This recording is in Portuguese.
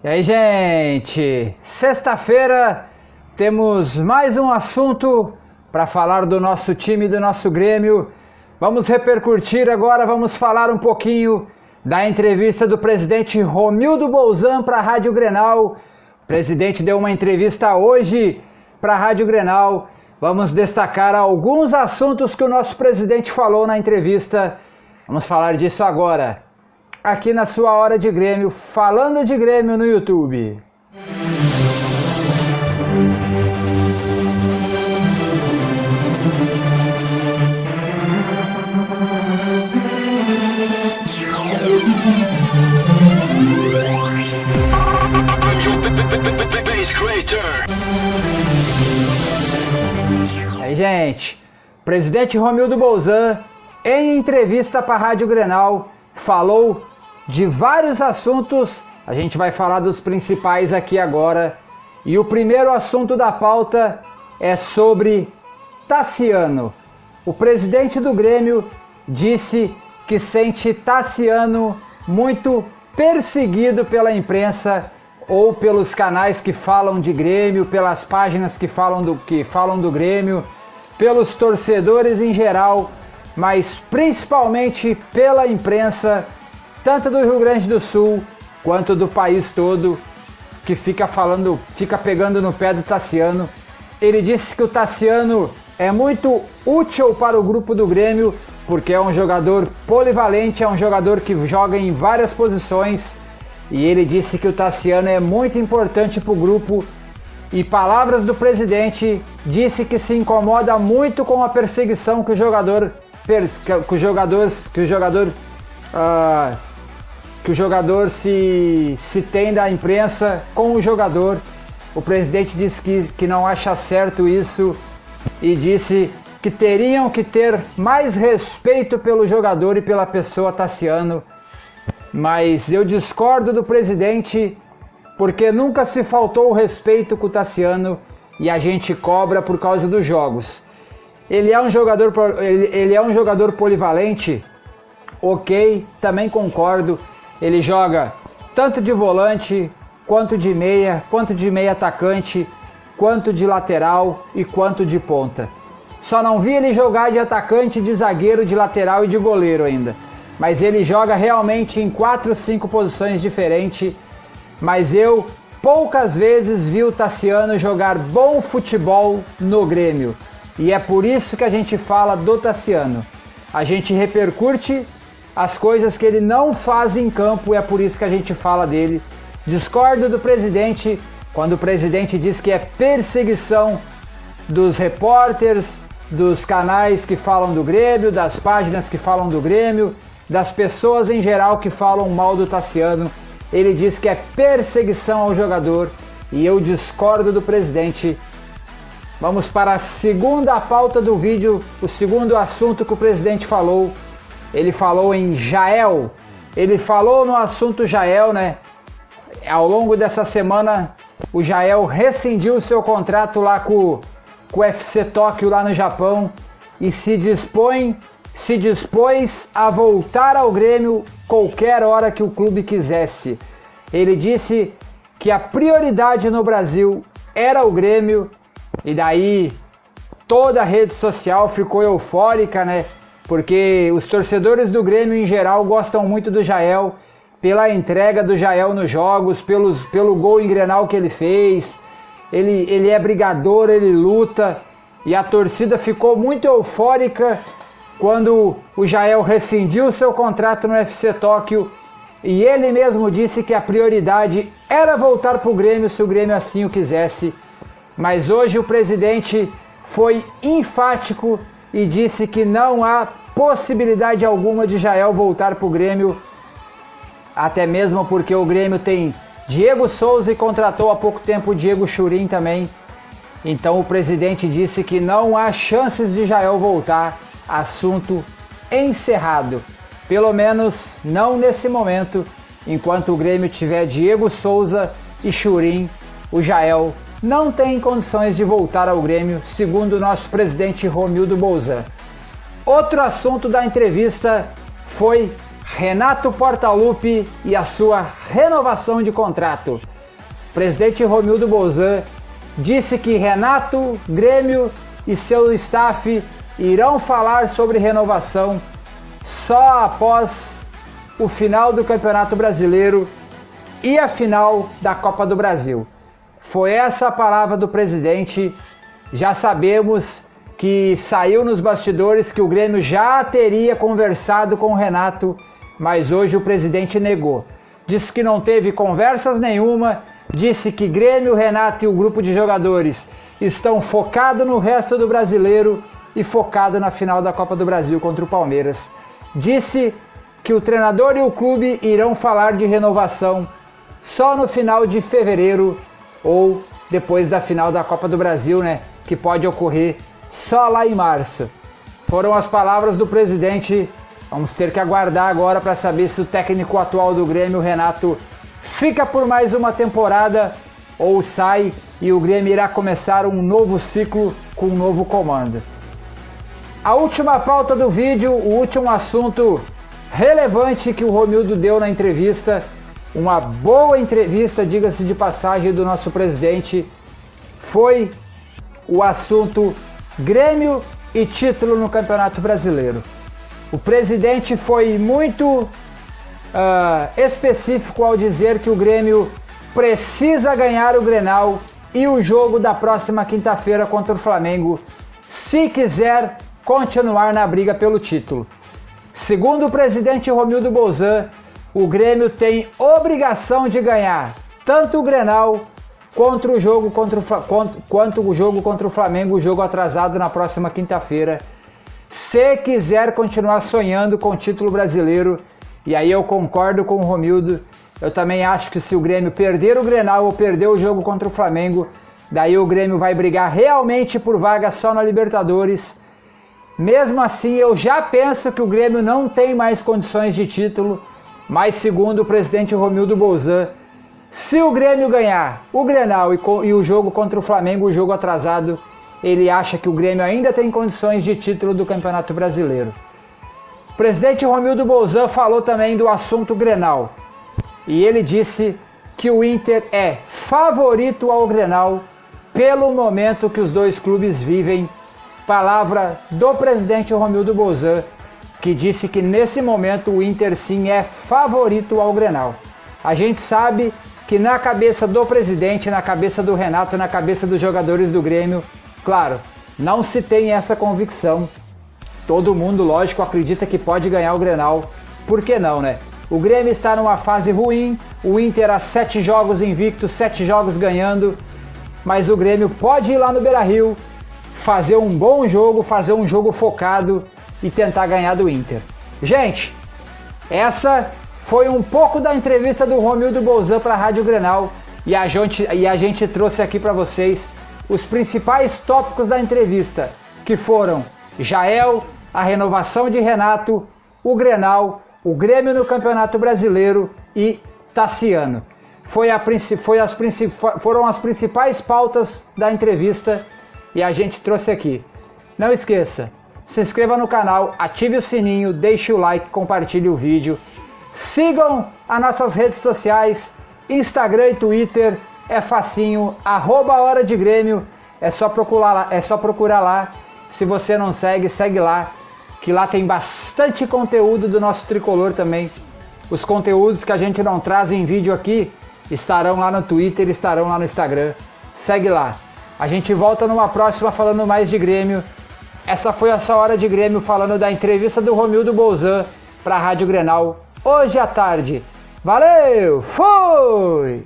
E aí, gente? Sexta-feira temos mais um assunto para falar do nosso time, do nosso Grêmio. Vamos repercutir agora, vamos falar um pouquinho da entrevista do presidente Romildo Bolzan para a Rádio Grenal. O presidente deu uma entrevista hoje para a Rádio Grenal. Vamos destacar alguns assuntos que o nosso presidente falou na entrevista. Vamos falar disso agora, aqui na sua Hora de Grêmio, falando de Grêmio no YouTube. Aí, gente, presidente Romildo Bolzan, em entrevista para a Rádio Grenal, falou de vários assuntos. A gente vai falar dos principais aqui agora. E o primeiro assunto da pauta é sobre Tassiano. O presidente do Grêmio disse que sente Tassiano muito perseguido pela imprensa ou pelos canais que falam de Grêmio, pelas páginas que falam do Grêmio, pelos torcedores em geral, mas principalmente pela imprensa, tanto do Rio Grande do Sul quanto do país todo, que fica pegando no pé do Tassiano. Ele disse que o Tassiano é muito útil para o grupo do Grêmio, porque é um jogador polivalente, é um jogador que joga em várias posições, e ele disse que o Tassiano é muito importante para o grupo. E palavras do presidente, disse que se incomoda muito com a perseguição que o jogador se tem da imprensa com o jogador. O presidente disse que não acha certo isso e disse que teriam que ter mais respeito pelo jogador e pela pessoa Tassiano. Mas eu discordo do presidente, porque nunca se faltou o respeito com o Tassiano e a gente cobra por causa dos jogos. Ele é um jogador polivalente, ok, também concordo. Ele joga tanto de volante, quanto de meia atacante, quanto de lateral e quanto de ponta. Só não vi ele jogar de atacante, de zagueiro, de lateral e de goleiro ainda. Mas ele joga realmente em 4 ou 5 posições diferentes. Mas eu poucas vezes vi o Tassiano jogar bom futebol no Grêmio. E é por isso que a gente fala do Tassiano. A gente repercute as coisas que ele não faz em campo, e é por isso que a gente fala dele. Discordo do presidente quando o presidente diz que é perseguição dos repórteres, dos canais que falam do Grêmio, das páginas que falam do Grêmio, das pessoas em geral que falam mal do Tassiano. Ele diz que é perseguição ao jogador e eu discordo do presidente. Vamos para a segunda pauta do vídeo, o segundo assunto que o presidente falou. Ele falou em Jael. Ele falou no assunto Jael, né? Ao longo dessa semana, o Jael rescindiu seu contrato lá com o FC Tóquio lá no Japão e se dispôs a voltar ao Grêmio qualquer hora que o clube quisesse. Ele disse que a prioridade no Brasil era o Grêmio, e daí toda a rede social ficou eufórica, né? Porque os torcedores do Grêmio em geral gostam muito do Jael, pela entrega do Jael nos jogos, pelo gol em Grenal que ele fez. Ele é brigador, ele luta, e a torcida ficou muito eufórica quando o Jael rescindiu seu contrato no FC Tóquio, e ele mesmo disse que a prioridade era voltar para o Grêmio se o Grêmio assim o quisesse. Mas hoje o presidente foi enfático e disse que não há possibilidade alguma de Jael voltar para o Grêmio, até mesmo porque o Grêmio tem Diego Souza e contratou há pouco tempo o Diego Churin também. Então o presidente disse que não há chances de Jael voltar. Assunto encerrado, pelo menos não nesse momento. Enquanto o Grêmio tiver Diego Souza e Churin, o Jael não tem condições de voltar ao Grêmio, segundo o nosso presidente Romildo Bolzan. Outro assunto da entrevista foi Renato Portaluppi e a sua renovação de contrato. O presidente Romildo Bolzan disse que Renato, Grêmio e seu staff irão falar sobre renovação só após o final do Campeonato Brasileiro e a final da Copa do Brasil. Foi essa a palavra do presidente. Já sabemos que saiu nos bastidores que o Grêmio já teria conversado com o Renato, mas hoje o presidente negou. Disse que não teve conversas nenhuma, disse que Grêmio, Renato e o grupo de jogadores estão focados no resto do brasileiro e focado na final da Copa do Brasil contra o Palmeiras. Disse que o treinador e o clube irão falar de renovação só no final de fevereiro ou depois da final da Copa do Brasil, né? Que pode ocorrer só lá em março. Foram as palavras do presidente. Vamos ter que aguardar agora para saber se o técnico atual do Grêmio, Renato, fica por mais uma temporada ou sai e o Grêmio irá começar um novo ciclo com um novo comando. A última pauta do vídeo, o último assunto relevante que o Romildo deu na entrevista, uma boa entrevista, diga-se de passagem, do nosso presidente, foi o assunto Grêmio e título no Campeonato Brasileiro. O presidente foi muito específico ao dizer que o Grêmio precisa ganhar o Grenal e o jogo da próxima quinta-feira contra o Flamengo, se quiser continuar na briga pelo título. Segundo o presidente Romildo Bolzan, o Grêmio tem obrigação de ganhar tanto o Grenal quanto o jogo contra o Flamengo, o jogo atrasado na próxima quinta-feira, se quiser continuar sonhando com o título brasileiro. E aí eu concordo com o Romildo. Eu também acho que se o Grêmio perder o Grenal ou perder o jogo contra o Flamengo, daí o Grêmio vai brigar realmente por vaga só na Libertadores. Mesmo assim, eu já penso que o Grêmio não tem mais condições de título, mas segundo o presidente Romildo Bolzan, se o Grêmio ganhar o Grenal e o jogo contra o Flamengo, o jogo atrasado, ele acha que o Grêmio ainda tem condições de título do Campeonato Brasileiro. O presidente Romildo Bolzan falou também do assunto Grenal. E ele disse que o Inter é favorito ao Grenal pelo momento que os dois clubes vivem. Palavra do presidente Romildo Bolzan, que disse que nesse momento o Inter sim é favorito ao Grenal. A gente sabe que na cabeça do presidente, na cabeça do Renato, na cabeça dos jogadores do Grêmio, claro, não se tem essa convicção. Todo mundo, lógico, acredita que pode ganhar o Grenal. Por que não, né? O Grêmio está numa fase ruim, o Inter há 7 jogos invicto, 7 jogos ganhando, mas o Grêmio pode ir lá no Beira-Rio, fazer um bom jogo, fazer um jogo focado e tentar ganhar do Inter. Gente, essa foi um pouco da entrevista do Romildo Bolzan para a Rádio Grenal e a gente trouxe aqui para vocês os principais tópicos da entrevista, que foram Jael, a renovação de Renato, o Grenal, o Grêmio no Campeonato Brasileiro e Tassiano. Foram as principais pautas da entrevista e a gente trouxe aqui. Não esqueça, se inscreva no canal, ative o sininho, deixe o like, compartilhe o vídeo. Sigam as nossas redes sociais, Instagram e Twitter, é facinho, @Hora de Grêmio, é só procurar lá. Se você não segue, segue lá, que lá tem bastante conteúdo do nosso tricolor também. Os conteúdos que a gente não traz em vídeo aqui estarão lá no Twitter, estarão lá no Instagram. Segue lá. A gente volta numa próxima falando mais de Grêmio. Essa foi a sua Hora de Grêmio, falando da entrevista do Romildo Bolzan para a Rádio Grenal hoje à tarde. Valeu! Fui!